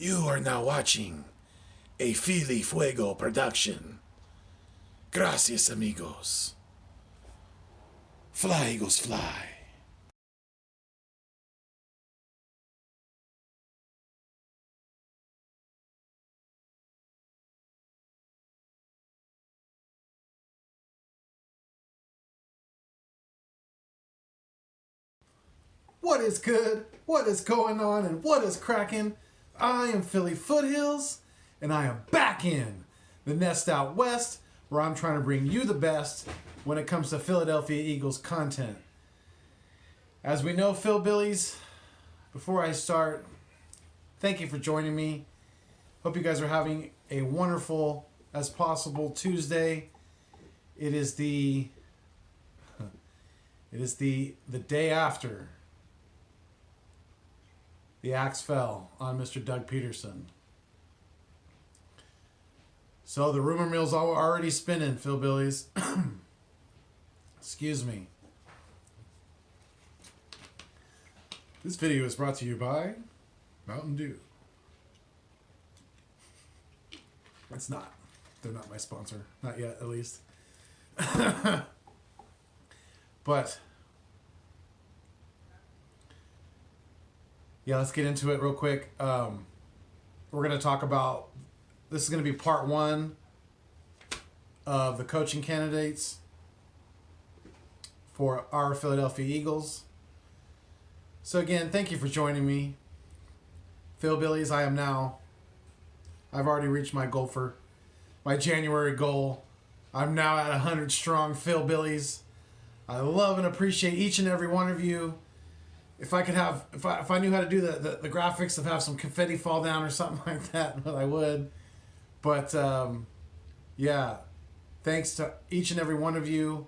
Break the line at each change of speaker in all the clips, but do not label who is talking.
You are now watching a Fili Fuego production. Gracias, amigos. Fly, Eagles, fly.
What is good? What is going on? And what is cracking? I am Philly Foothills, and I am back in the nest out west, where I'm trying to bring you the best when it comes to Philadelphia Eagles content. As we know, Philbillies, before I start, thank you for joining me. Hope you guys are having a wonderful as possible Tuesday. It is the day after the axe fell on Mr. Doug Peterson. So the rumor mill's already spinning, Philbillies. Excuse me. This video is brought to you by Mountain Dew. It's not. They're not my sponsor. Not yet, at least. But yeah, let's get into it real quick. We're going to talk about, this is going to be part one of the coaching candidates for our Philadelphia Eagles. So again, thank you for joining me. Philbillies, I've already reached my goal for my January goal. I'm now at 100 strong Philbillies. I love and appreciate each and every one of you. If I knew how to do the graphics of have some confetti fall down or something like that, well, I would. But yeah, thanks to each and every one of you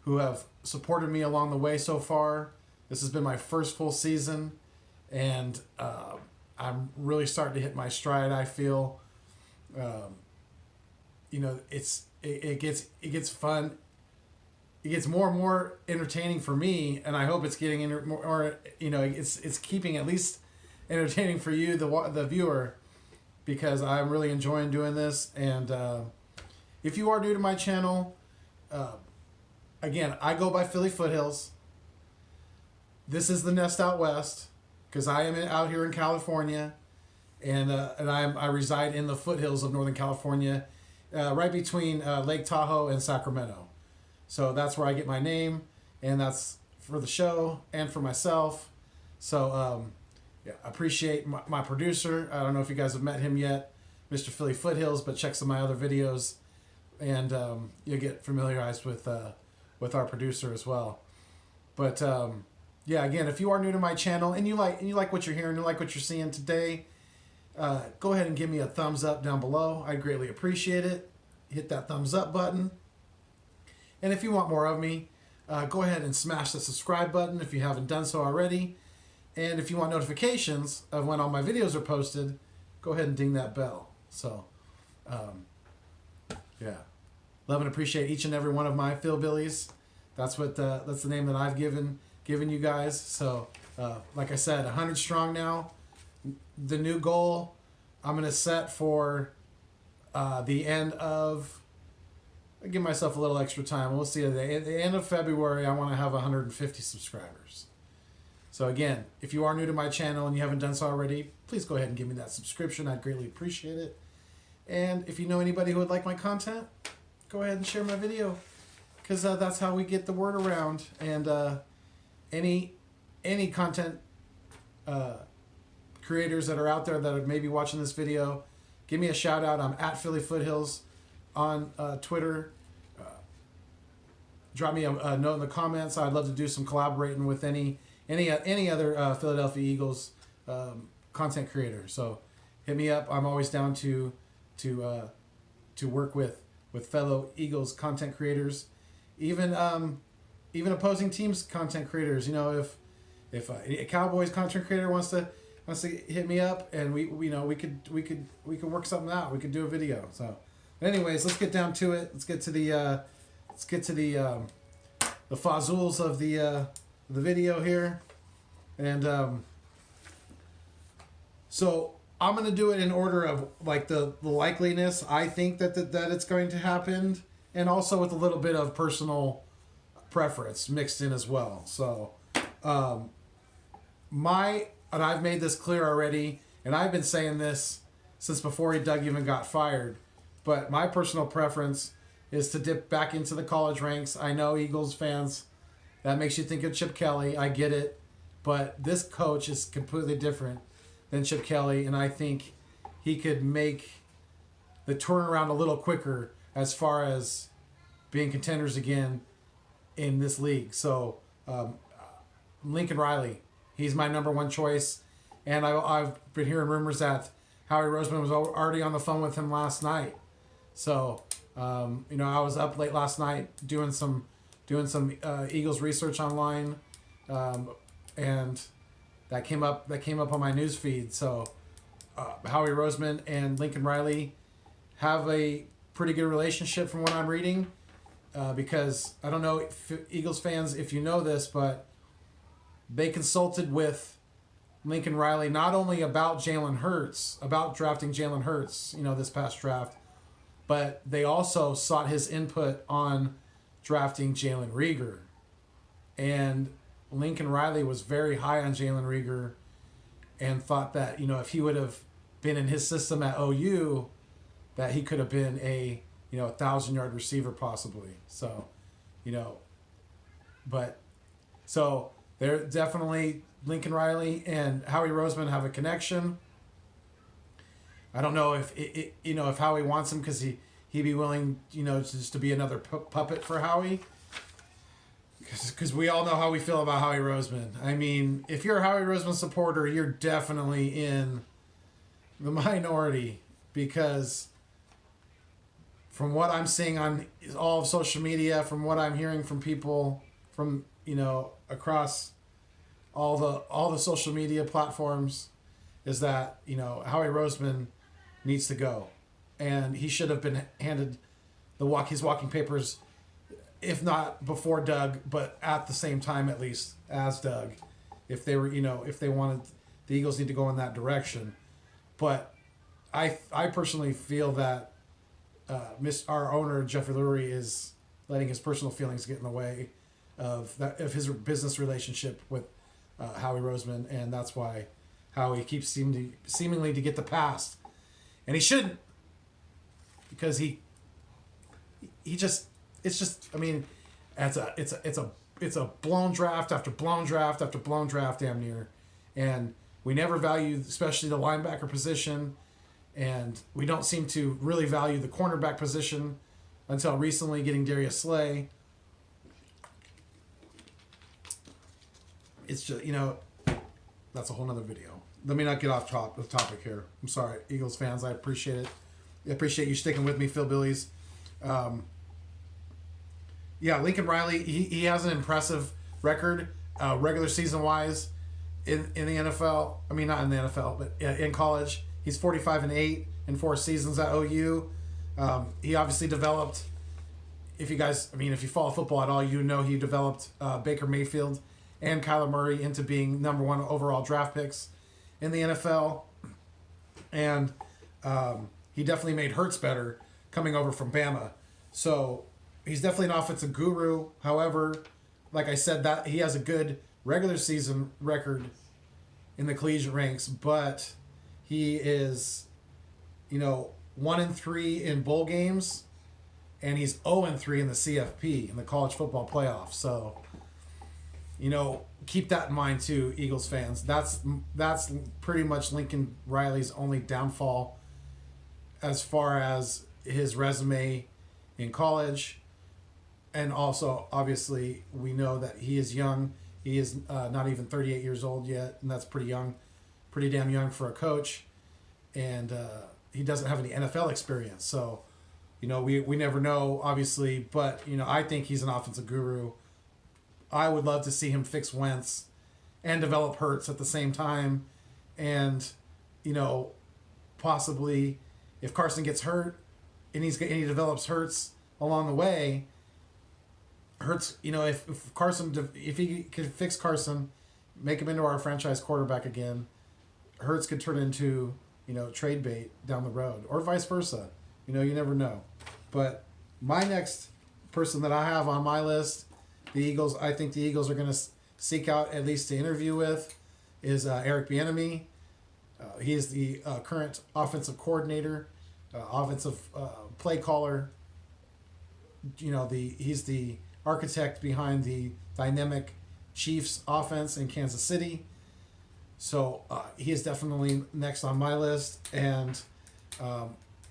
who have supported me along the way so far. This has been my first full season, and I'm really starting to hit my stride. I feel, it gets fun. It gets more and more entertaining for me, and I hope it's getting it's keeping at least entertaining for you, the viewer, because I'm really enjoying doing this. And if you are new to my channel, again, I go by Philly Foothills. This is the nest out west, because I am out here in California, and I reside in the foothills of Northern California, right between Lake Tahoe and Sacramento. So that's where I get my name, and that's for the show and for myself. So yeah, I appreciate my producer. I don't know if you guys have met him yet, Mr. Philly Foothills, but check some of my other videos, and you'll get familiarized with our producer as well. But yeah, again, if you are new to my channel and you like what you're hearing, you like what you're seeing today, go ahead and give me a thumbs up down below. I greatly appreciate it. Hit that thumbs up button. And if you want more of me, go ahead and smash the subscribe button if you haven't done so already. And if you want notifications of when all my videos are posted, go ahead and ding that bell. So, yeah. Love and appreciate each and every one of my Philbillies. That's the name that I've given you guys. So, like I said, 100 strong now. The new goal I'm going to set for the end of... I give myself a little extra time. We'll see. At the end of February, I want to have 150 subscribers. So again, if you are new to my channel and you haven't done so already, please go ahead and give me that subscription. I'd greatly appreciate it. And if you know anybody who would like my content, go ahead and share my video, because that's how we get the word around. And any content creators that are out there that are maybe watching this video, give me a shout out. I'm at Philly Foothills on Twitter. Drop me a note in the comments. I'd love to do some collaborating with any other Philadelphia Eagles content creator. So hit me up. I'm always down to work with fellow Eagles content creators, even opposing teams content creators. You know, if a Cowboys content creator wants to hit me up, and we could work something out. We could do a video. So. Anyways, let's get down to it. Let's get to the fazools of the video here, and so I'm gonna do it in order of like the likeliness. I think that it's going to happen, and also with a little bit of personal preference mixed in as well. So, and I've made this clear already, and I've been saying this since before Doug even got fired. But my personal preference is to dip back into the college ranks. I know Eagles fans, that makes you think of Chip Kelly. I get it, but this coach is completely different than Chip Kelly, and I think he could make the turnaround a little quicker as far as being contenders again in this league. So Lincoln Riley, he's my number one choice, and I've been hearing rumors that Howie Roseman was already on the phone with him last night. So I was up late last night doing some Eagles research online, and that came up on my news feed. So Howie Roseman and Lincoln Riley have a pretty good relationship from what I'm reading, because I don't know if Eagles fans if you know this, but they consulted with Lincoln Riley not only about Jalen Hurts, about drafting Jalen Hurts, this past draft, but they also sought his input on drafting Jalen Reagor. And Lincoln Riley was very high on Jalen Reagor and thought that, if he would have been in his system at OU, that he could have been a 1,000-yard receiver possibly. So, so they're definitely Lincoln Riley and Howie Roseman have a connection. I don't know if Howie wants him because he'd be willing, just to be another puppet for Howie. Because we all know how we feel about Howie Roseman. I mean, if you're a Howie Roseman supporter, you're definitely in the minority, because from what I'm seeing on all of social media, from what I'm hearing from people from, across all the social media platforms, is that, Howie Roseman needs to go. And he should have been handed his walking papers, if not before Doug, but at the same time at least as Doug, if they were, if they wanted, the Eagles need to go in that direction. But I personally feel that our owner Jeffrey Lurie is letting his personal feelings get in the way of his business relationship with Howie Roseman, and that's why Howie keeps seemingly to get the pass, and he shouldn't, because I mean, it's a blown draft after blown draft after blown draft damn near, and we never value especially the linebacker position, and we don't seem to really value the cornerback position until recently getting Darius Slay. It's just, that's a whole nother video. Let me not get off the topic here. I'm sorry, Eagles fans. I appreciate it. I appreciate you sticking with me, Phil Billies. Yeah, Lincoln Riley, he has an impressive record, regular season wise, in the NFL. I mean, not in the NFL, but in college. He's 45-8 in 4 seasons at OU. He obviously developed. If you follow football at all, he developed Baker Mayfield and Kyler Murray into being number 1 overall draft picks in the NFL, and he definitely made Hurts better coming over from Bama. So he's definitely an offensive guru. However, like I said, that he has a good regular season record in the collegiate ranks, but he is, 1-3 in bowl games, and he's 0-3 in the CFP, in the college football playoff. So, keep that in mind too, Eagles fans. That's pretty much Lincoln Riley's only downfall as far as his resume in college. And also, obviously, we know that he is young. He is not even 38 years old yet, and that's pretty damn young for a coach. And he doesn't have any NFL experience. So, we never know, obviously. But, I think he's an offensive guru. I would love to see him fix Wentz and develop Hurts at the same time. And, possibly if Carson gets hurt and he develops Hurts along the way, Hurts, if he could fix Carson, make him into our franchise quarterback again, Hurts could turn into trade bait down the road, or vice versa. You never know. But my next person that I have on my list, the Eagles, I think the Eagles are going to seek out at least to interview with, is Eric Bieniemy. He is the current offensive coordinator, offensive play caller. He's the architect behind the dynamic Chiefs offense in Kansas City. So he is definitely next on my list. And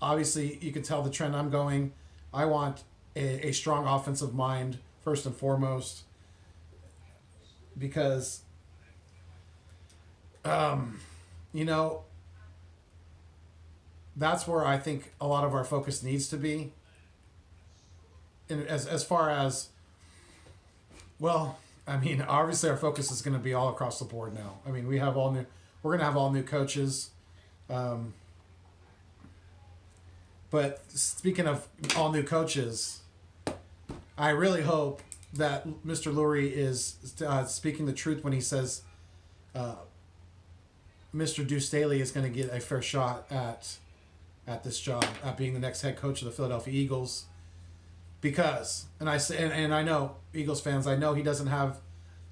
obviously, you can tell the trend I'm going. I want a strong offensive mind first and foremost, because that's where I think a lot of our focus needs to be. And as far as, well, I mean, obviously our focus is going to be all across the board now. I mean, we're going to have all new coaches. But speaking of all new coaches, I really hope that Mr. Lurie is speaking the truth when he says Mr. Deuce Staley is going to get a fair shot at this job, at being the next head coach of the Philadelphia Eagles. Because, and I know Eagles fans, I know he doesn't have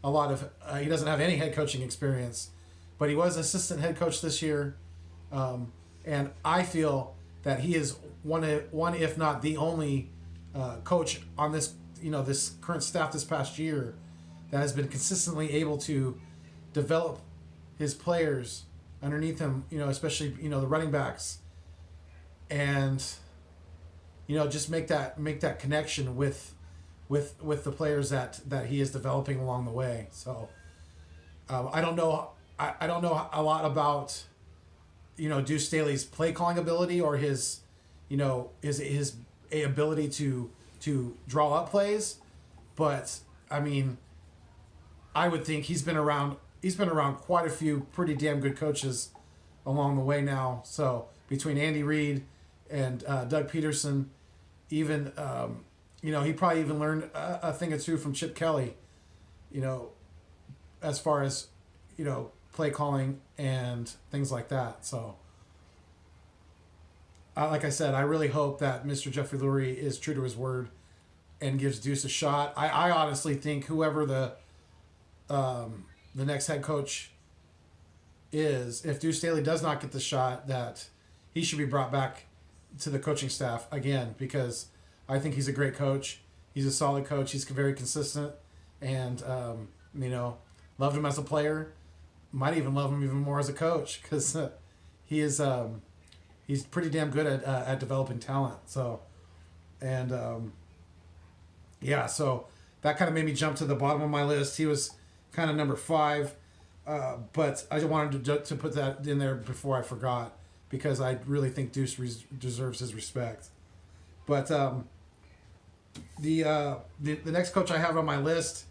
he doesn't have any head coaching experience, but he was assistant head coach this year, and I feel that he is one if not the only coach on this this current staff this past year that has been consistently able to develop his players underneath him, especially the running backs, and just make that connection with the players that he is developing along the way. So I don't know a lot about Deuce Staley's play calling ability, or his his ability to draw up plays, but I mean, I would think he's been around quite a few pretty damn good coaches along the way now. So between Andy Reid and Doug Peterson, even he probably even learned a thing or two from Chip Kelly, as far as play calling and things like that. So like I said, I really hope that Mr. Jeffrey Lurie is true to his word and gives Deuce a shot. I honestly think whoever the next head coach is, if Deuce Staley does not get the shot, that he should be brought back to the coaching staff again, because I think he's a great coach. He's a solid coach. He's very consistent, and loved him as a player. Might even love him even more as a coach, because he is he's pretty damn good at developing talent. So, and so that kind of made me jump to the bottom of my list. He was kind of number 5, but I just wanted to put that in there before I forgot, because I really think Deuce deserves his respect. But the next coach I have on my list,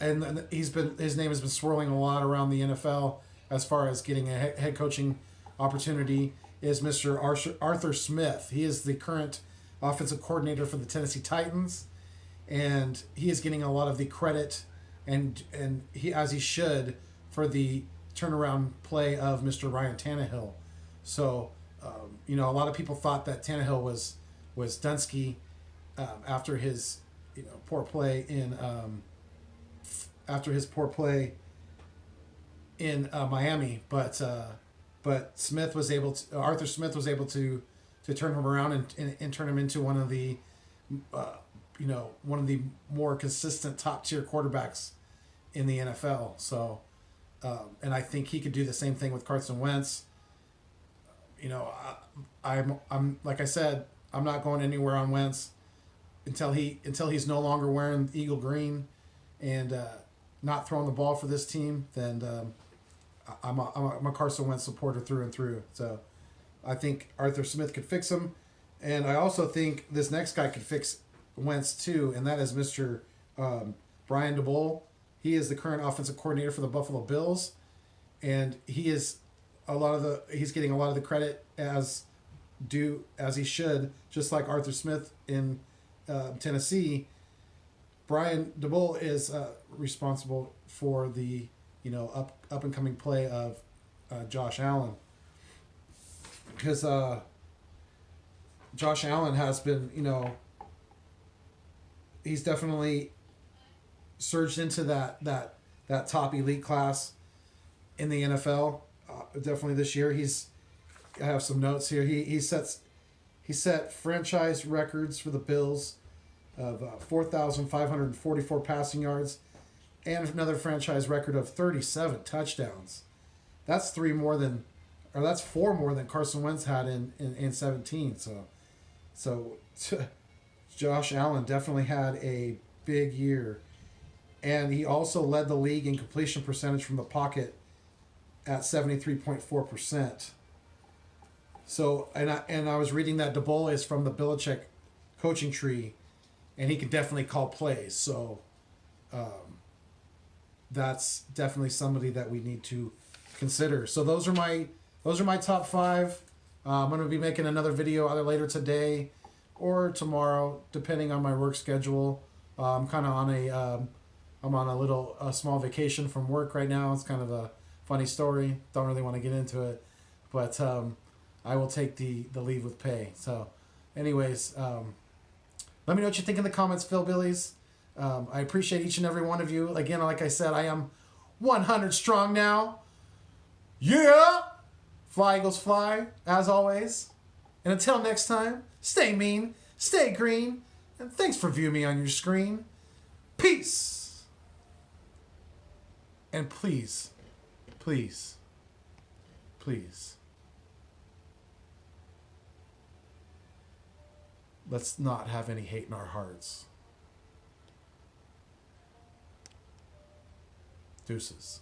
and his name has been swirling a lot around the NFL as far as getting a head coaching opportunity, is Mr. Arthur Smith. He is the current offensive coordinator for the Tennessee Titans, and he is getting a lot of the credit, and he, as he should, for the turnaround play of Mr. Ryan Tannehill. So, a lot of people thought that Tannehill was Dunsky after his poor play in Miami, but Arthur Smith was able to turn him around and turn him into one of the more consistent top tier quarterbacks in the NFL. So, and I think he could do the same thing with Carson Wentz. I'm like I said, I'm not going anywhere on Wentz until he's no longer wearing Eagle green and not throwing the ball for this team. Then I'm a Carson Wentz supporter through and through. So I think Arthur Smith could fix him, and I also think this next guy could fix Wentz too, and that is Mr. Brian Daboll. He is the current offensive coordinator for the Buffalo Bills, and he's getting a lot of the credit as he should, just like Arthur Smith in Tennessee. Brian Daboll is responsible for the up and coming play of Josh Allen. because Josh Allen has been, he's definitely surged into that top elite class in the NFL. Definitely this year. I have some notes here. He set franchise records for the Bills of 4,544 passing yards and another franchise record of 37 touchdowns. That's four more than Carson Wentz had in 17. So Josh Allen definitely had a big year. And he also led the league in completion percentage from the pocket at 73.4%. So, and I was reading that DeBoll is from the Belichick coaching tree, and he can definitely call plays. So, that's definitely somebody that we need to consider. So those are my top 5. I'm going to be making another video either later today or tomorrow, depending on my work schedule. I'm kind of on I'm on a little small vacation from work right now. It's kind of a funny story. Don't really want to get into it, but I will take the leave with pay. So, anyways, let me know what you think in the comments, Philbillies. I appreciate each and every one of you. Again, like I said, I am 100 strong now. Yeah! Fly, Eagles, fly, as always. And until next time, stay mean, stay green, and thanks for viewing me on your screen. Peace! And please, please, please, let's not have any hate in our hearts. Deuces.